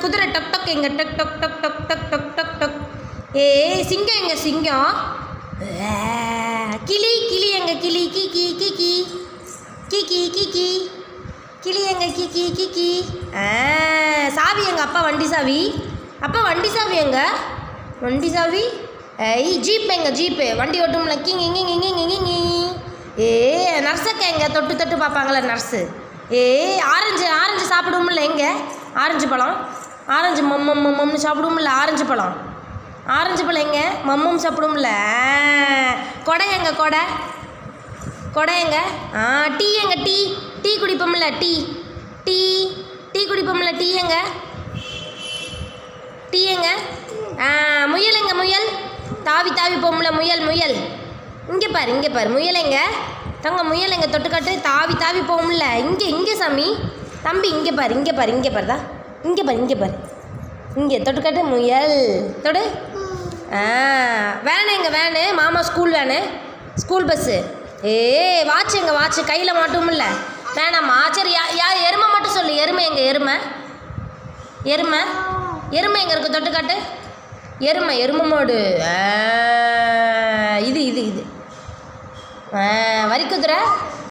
குதிரை டொக் டொக் எங்க டொக் டொக் டொக் டொக் டொக் டொக் டொக் டொக். ஏ சிங்கம் எங்க சிங்கம். கிளி கிளி எங்க கிளி கி கி கி கி கி கி கி கி கிளி எங்க கி கி கி கி. சாவி எங்க அப்பா வண்டி சாவி. அப்பா வண்டி சாவி எங்க வண்டி சாவி. ஐ ஜீப் எங்க ஜீப்பு வண்டி ஓட்டும்ல கிங் இங்கி இங்கி இங்கி. ஏ நர்ஸக்கா எங்க தொட்டு தொட்டு பார்ப்பாங்களே நர்ஸு. ஏ ஆரஞ்சு ஆரஞ்சு சாப்பிடுவோம்ல எங்கே ஆரஞ்சு பழம். ஆரஞ்சு மம்மம் மம்மம்னு சாப்பிடுவோம்ல ஆரஞ்சு பழம். ஆரஞ்சு பழம் எங்கே மம்மம் சாப்பிடுவோம்ல. கொடை எங்க கொடை கொடை எங்க. டீ எங்க டீ டீ குடிப்போம்ல டீ டீ டீ குடிப்போம்ல டீ எங்க டீ எங்க. முயல் எங்க முயல் தாவி தாவி போகும்ல முயல் முயல். இங்கே பாரு முயல் எங்க தங்க முயல் எங்க தொட்டுக்காட்டு தாவி தாவி போகும்ல இங்கே இங்கே சாமி தம்பி இங்கே பாரு தான் இங்கே பாரு இங்கே தொட்டுக்காட்டு முயல் தொடு. வேனு எங்க வேனு மாமா school van school bus. Watch எங்க வாட்ச் கையில் மாட்டோம்ல வேணாம்மா. சரி எருமை மட்டும் சொல்லு எருமை எங்க எருமை எருமை எருமை எங்கே இருக்குது தொட்டுக்காட்டு. எருமை மாடு. இது வரி குதிரை